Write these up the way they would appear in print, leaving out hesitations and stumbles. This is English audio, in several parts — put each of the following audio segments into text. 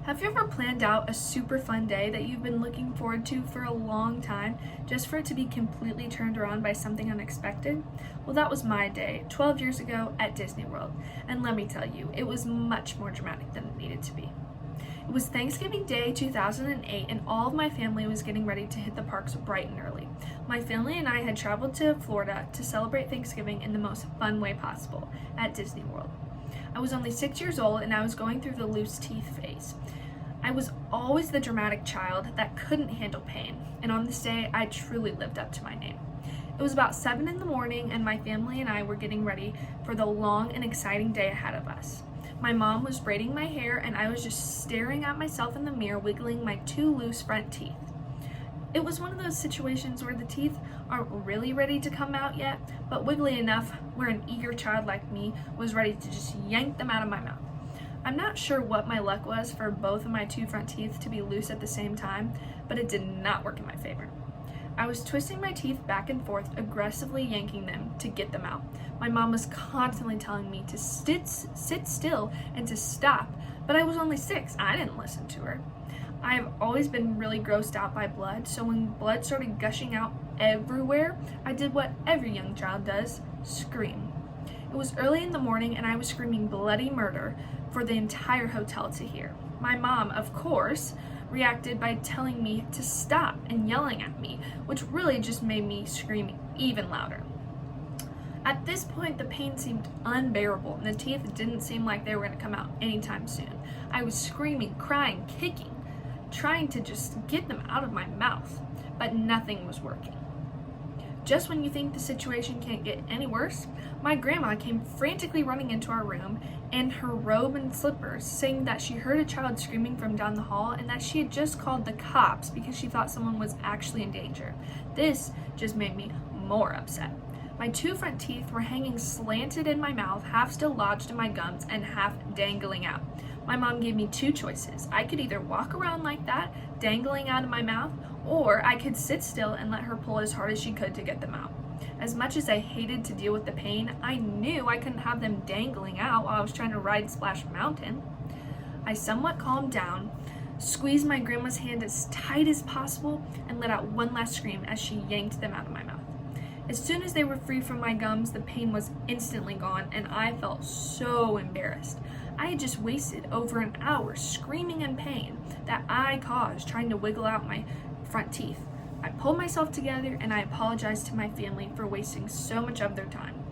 Have you ever planned out a super fun day that you've been looking forward to for a long time just for it to be completely turned around by something unexpected? Well, that was my day 12 years ago at Disney World, and let me tell you, it was much more dramatic than it needed to be. It was Thanksgiving Day 2008, and all of my family was getting ready to hit the parks bright and early. My family and I had traveled to Florida to celebrate Thanksgiving in the most fun way possible at Disney World. I was only 6 years old and I was going through the loose teeth phase. I was always the dramatic child that couldn't handle pain, and on this day, I truly lived up to my name. It was about 7 in the morning, and my family and I were getting ready for the long and exciting day ahead of us. My mom was braiding my hair, and I was just staring at myself in the mirror, wiggling my 2 loose front teeth. It was one of those situations where the teeth aren't really ready to come out yet, but wiggly enough where an eager child like me was ready to just yank them out of my mouth. I'm not sure what my luck was for both of my 2 front teeth to be loose at the same time, but it did not work in my favor. I was twisting my teeth back and forth, aggressively yanking them to get them out. My mom was constantly telling me to sit still and to stop, but I was only 6. I didn't listen to her. I have always been really grossed out by blood, so when blood started gushing out everywhere, I did what every young child does: scream. It was early in the morning and I was screaming bloody murder for the entire hotel to hear. My mom, of course, reacted by telling me to stop and yelling at me, which really just made me scream even louder. At this point, the pain seemed unbearable and the teeth didn't seem like they were going to come out anytime soon. I was screaming, crying, kicking, trying to just get them out of my mouth, but nothing was working. Just when you think the situation can't get any worse, my grandma came frantically running into our room in her robe and slippers, saying that she heard a child screaming from down the hall and that she had just called the cops because she thought someone was actually in danger. This just made me more upset. My 2 front teeth were hanging slanted in my mouth, half still lodged in my gums and half dangling out. My mom gave me 2 choices. I could either walk around like that, dangling out of my mouth, or I could sit still and let her pull as hard as she could to get them out. As much as I hated to deal with the pain, I knew I couldn't have them dangling out while I was trying to ride Splash Mountain. I somewhat calmed down, squeezed my grandma's hand as tight as possible, and let out one last scream as she yanked them out of my mouth. As soon as they were free from my gums, the pain was instantly gone, and I felt so embarrassed. I had just wasted over an hour screaming in pain that I caused trying to wiggle out my front teeth. I pulled myself together and I apologized to my family for wasting so much of their time.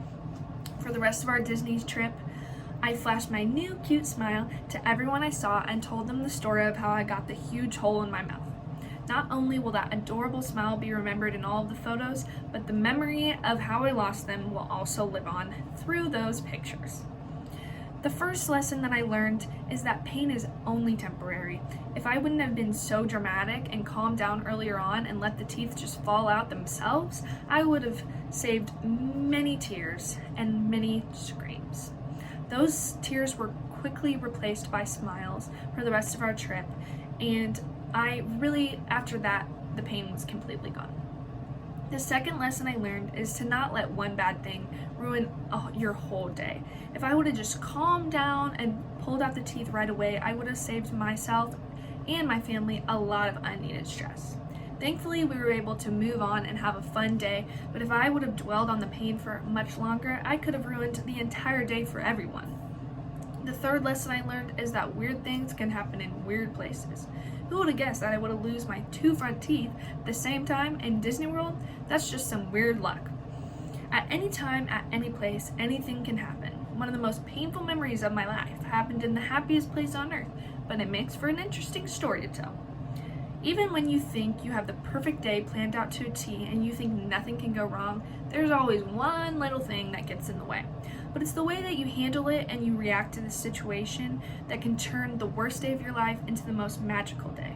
For the rest of our Disney trip, I flashed my new cute smile to everyone I saw and told them the story of how I got the huge hole in my mouth. Not only will that adorable smile be remembered in all of the photos, but the memory of how I lost them will also live on through those pictures. The first lesson that I learned is that pain is only temporary. If I wouldn't have been so dramatic and calmed down earlier on and let the teeth just fall out themselves, I would have saved many tears and many screams. Those tears were quickly replaced by smiles for the rest of our trip, and after that, the pain was completely gone. The second lesson I learned is to not let one bad thing ruin your whole day. If I would have just calmed down and pulled out the teeth right away, I would have saved myself and my family a lot of unneeded stress. Thankfully, we were able to move on and have a fun day, but if I would have dwelled on the pain for much longer, I could have ruined the entire day for everyone. The third lesson I learned is that weird things can happen in weird places. Who would have guessed that I would have lost my 2 front teeth at the same time in Disney World? That's just some weird luck. At any time, at any place, anything can happen. One of the most painful memories of my life happened in the happiest place on earth, but it makes for an interesting story to tell. Even when you think you have the perfect day planned out to a T and you think nothing can go wrong, there's always one little thing that gets in the way. But it's the way that you handle it and you react to the situation that can turn the worst day of your life into the most magical day.